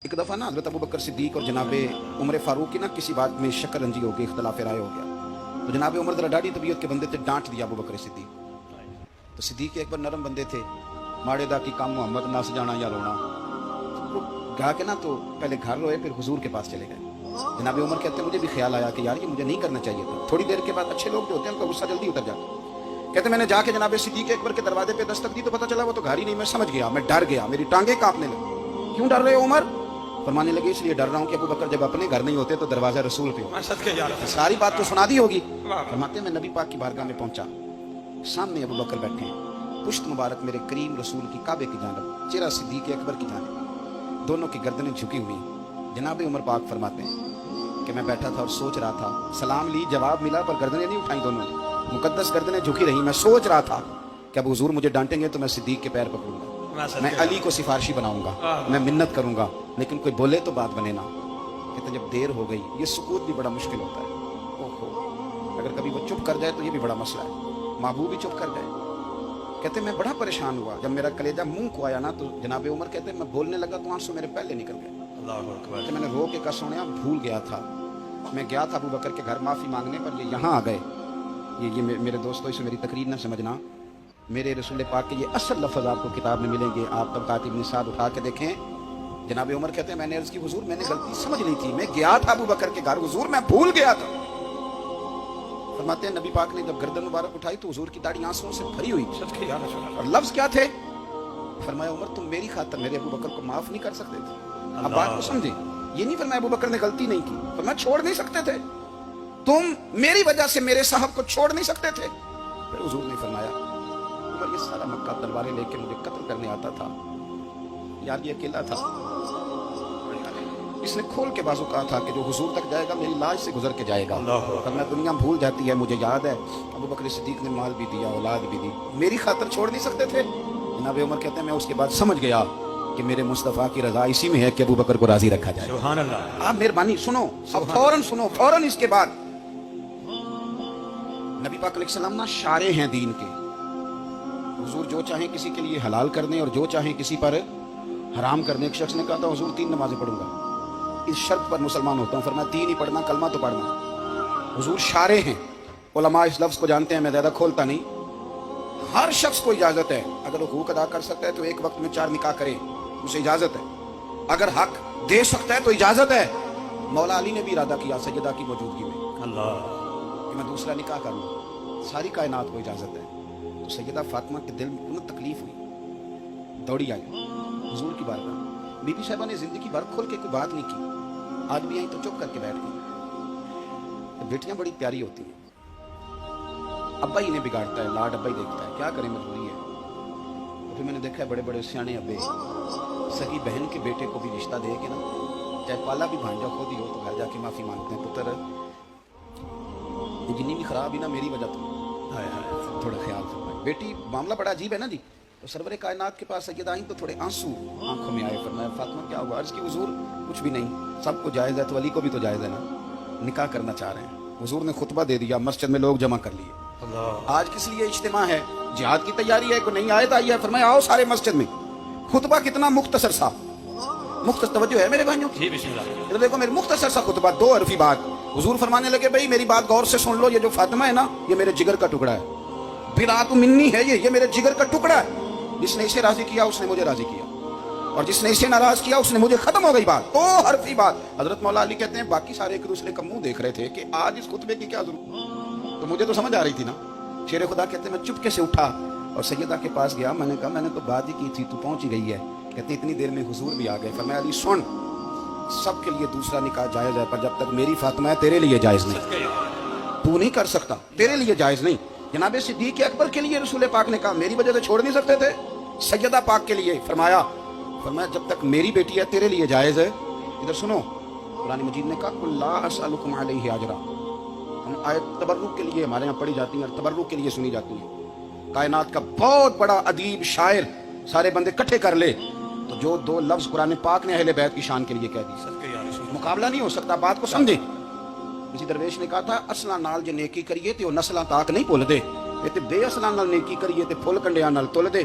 एक दफ़ा ना हज़रत अबू बकर सिद्दीक और जनाबे उमर फारूक की ना किसी बात में शक्कर रंजी हो गई, इख्तलाफ राय हो गया। तो जनाबे उमर ज़रा डाढ़ी तबीयत के बंदे थे, डांट दिया अबू बकर सिद्दीक। तो सिद्दीक एक बार नरम बंदे थे, माड़े दा की काम मोहम्मद नस जाना या रोना। तो गा के ना तो पहले घर रोए, फिर हुजूर के पास चले गए। जनाबे उमर कहते हैं मुझे भी ख्याल आया कि यार ये मुझे नहीं करना चाहिए था। थोड़ी देर के बाद अच्छे लोग जो होते हैं उनका गुस्सा जल्दी उतर जाता है। कहते मैंने जाके जनाबे सिद्दीक अकबर के दरवाजे पे दस्तक दी तो पता चला वो तो घर ही नहीं। मैं समझ गया, मैं डर गया, मेरी टांगे कांपने लगी। क्यों डर रहे हो उमर? फरमाने लगे इसलिए डर रहा हूँ कि अबू बकर जब अपने घर नहीं होते तो दरवाजा रसूल पे हो। सारी बात तो सुना दी होगी। फरमाते मैं नबी पाक की बारगाह में पहुंचा, सामने अबू बकर बैठे हैं, पुश्त मुबारक मेरे करीम रसूल की काबे की जानब, चेहरा सिद्दीक अकबर की जानब, दोनों की गर्दनें झुकी हुई। जनाब उमर पाक फरमाते हैं कि मैं बैठा था और सोच रहा था, सलाम ली, जवाब मिला, पर गर्दनें नहीं उठाई, दोनों ने मुकद्दस गर्दनें झुकी रही। मैं सोच रहा था कि अब हुजूर मुझे डांटेंगे तो मैं सिद्दीक के पैर पकड़ूंगा, मैं अली को सिफारिशी बनाऊंगा, मैं मिन्नत करूंगा, लेकिन कोई बोले तो बात बने ना। कहते जब देर हो गई, ये सुकूत भी बड़ा मुश्किल होता है। ओहो, अगर कभी वो चुप कर जाए तो ये भी बड़ा मसला है, महबूब भी चुप कर जाए। कहते मैं बड़ा परेशान हुआ, जब मेरा कलेजा मुंह को आया ना तो जनाबे उमर कहते मैं बोलने लगा तो आंसू मेरे पहले निकल गए। कहते मैंने रो के कहा सोनिया भूल गया था, मैं गया था अबू बकर के घर माफी मांगने, पर ये यहाँ आ गए। ये मेरे दोस्तों इसे मेरी तकरीर ना समझना, मेरे रसूल पाक के ये असल लफ्ज़ आपको किताब में मिलेंगे, आप तबक़ात इब्न साद उठा के देखें। जनाब उमर कहते हैं मैंने अर्ज़ की हुजूर मैंने गलती समझ ली थी, मैं गया था अबू बकर के घर हुजूर, मैं भूल गया था। फरमाते हैं नबी पाक ने जब गर्दन मुबारक उठाई तो हुजूर की दाढ़ी आंसुओं से भरी हुई। और लफ्ज़ क्या थे? फरमाया उमर तुम मेरी खातिर मेरे अबू बकर को माफ नहीं कर सकते थे। अब बात को समझे, ये नहीं फरमाया अबू बकर ने गलती नहीं की, फरमाया छोड़ नहीं सकते थे, तुम मेरी वजह से मेरे साहब को छोड़ नहीं सकते थे। फिर हुजूर ने फरमाया उमर ये सारा मक्का तलवारें लेके मुझे कत्ल करने आता था, यार ये अकेला था, इसने खोल के बाजू कहा था कि जो हुजूर तक जाएगा मेरी लाश से गुजर के जाएगा। वरना दुनिया भूल जाती है, मुझे याद है अबू बकर सिद्दीक ने माल भी दिया, औलाद भी दी, मेरी खातिर छोड़ नहीं सकते थे। जनाब उमर कहते हैं मैं उसके बाद समझ गया कि मेरे मुस्तफ़ा की रजा इसी में है कि अबू बकर को राजी रखा जाए। सुभान अल्लाह। आप मेहरबानी सुनो, अब फौरन सुनो, फौरन इसके बाद नबी पाक अलैहिस्सलाम ना शारे हैं दीन के। हुजूर जो चाहे किसी के लिए हलाल कर दें और जो चाहे किसी पर हराम कर दें। एक शख्स ने कहा था हुजूर 3 नमाजें पढ़ूंगा, इस शर्त पर मुसलमान होता हूँ। फरमाया 3 ही पढ़ना, कलमा तो पढ़ना। हुजूर शारे हैं, उलमा इस लफ्ज़ को जानते हैं, मैं ज़्यादा खोलता नहीं। हर शख्स को इजाज़त है, अगर वो हुकूक अदा कर सकता है तो एक वक्त में 4 निकाह करे, उसे इजाज़त है। अगर हक दे सकता है तो इजाज़त है। मौला अली ने भी इरादा किया सैयदा की मौजूदगी में अल्लाह कि मैं दूसरा निकाह करूँ, सारी कायनात को इजाज़त है। तो सैयदा फातिमा के दिल में उन्हें तकलीफ हुई, दौड़ी आई हुजूर की बारगाह। बीबी साहिबा ने जिंदगी भर खोल के कोई बात नहीं की, आज भी आई तो चुप करके बैठ गई। तो बेटियां बड़ी प्यारी होती हैं, अब्बा ही इन्हें बिगाड़ता है, लाड अब्बा ही देखता है, क्या करें मजबूरी है। तो फिर मैंने देखा है बड़े बड़े सियाने अब्बे सगी बहन के बेटे को भी रिश्ता दे के ना, चाहे पाला भी भांजा खुद ही हो तो घर जाके माफी मांगते हैं, पुत्र जितनी भी खराब ही ना मेरी वजह तो थोड़ा ख्याल फरमाए। बेटी मामला बड़ा अजीब है ना जी। तो सरवरे कायनात के पास सैयदा आई तो थोड़े आंसू आंखों में आए। फरमाया फातिमा क्या हुआ? अर्ज़ की हुजूर कुछ भी नहीं, सबको जायज़ है तो अली को भी तो जायज़ है ना, निकाह करना चाह रहे हैं। हुजूर ने खुतबा दे दिया, मस्जिद में लोग जमा कर लिए। आज किस लिए इज्तिमा है? जिहाद की तैयारी है, कोई नई आयत आई है, फरमाया आओ सारे मस्जिद में। खुतबा कितना मुख्तसर सा, मुख्तसर तवज्जो है मेरे भाइयों, इधर देखो मेरे मुख्तसर सा खुतबा, 2 हरफी बात। हुजूर फरमाने लगे भाई मेरी बात गौर से सुन लो, ये जो फातिमा है ना ये मेरे जिगर का टुकड़ा है, बिरात मिन्नी है, ये मेरे जिगर का टुकड़ा है। जिसने इसे राजी किया उसने मुझे राजी किया, और जिसने इसे नाराज किया उसने मुझे, खत्म हो गई बात। 2 हरफी बात। हजरत मौला अली कहते हैं बाकी सारे एक दूसरे का मुंह देख रहे थे कि आज इस खुतबे की क्या जरूरत, तो मुझे तो समझ आ रही थी ना। शेर खुदा कहते हैं मैं चुपके से उठा और सैयदा के पास गया, मैंने कहा मैंने तो बात ही की थी, तू पहुंच ही गई है। कहते इतनी देर में हुजूर भी आ गए। फरमाया अली सुन, सबके लिए दूसरा निकाह जायज़ है, पर जब तक मेरी फातिमा है तेरे लिए जायज़ नहीं, तू नहीं कर सकता, तेरे लिए जायज़ नहीं। जनाबे सिद्दीक अकबर के लिए रसूल पाक ने कहा मेरी वजह से छोड़ नहीं सकते थे, सैयदा पाक के लिए फरमाया जब तक मेरी बेटी है तेरे लिए जायज़ है। इधर सुनो, कुरान मजीद ने कहा कुल्ला असअलुकुम अलैहि अजरा, हम आयत तबर्रुक के लिए हमारे यहाँ पढ़ी जाती है और तबर्रुक के लिए सुनी जाती है। कायनात का बहुत बड़ा अदीब शायर सारे बंदे इकट्ठे कर ले तो जो 2 लफ्ज़ कुरान पाक ने अहले बैत की शान के लिए कह दी, मुकाबला नहीं हो सकता। बात को समझे। किसी दरवेश ने कहा था असला नाल जे नेकी करिए ते ओ नस्लां ताक नहीं भुलदे, ते बेअसलां नाल नेकी करिए ते फुल कंडियां नाल तुल दे।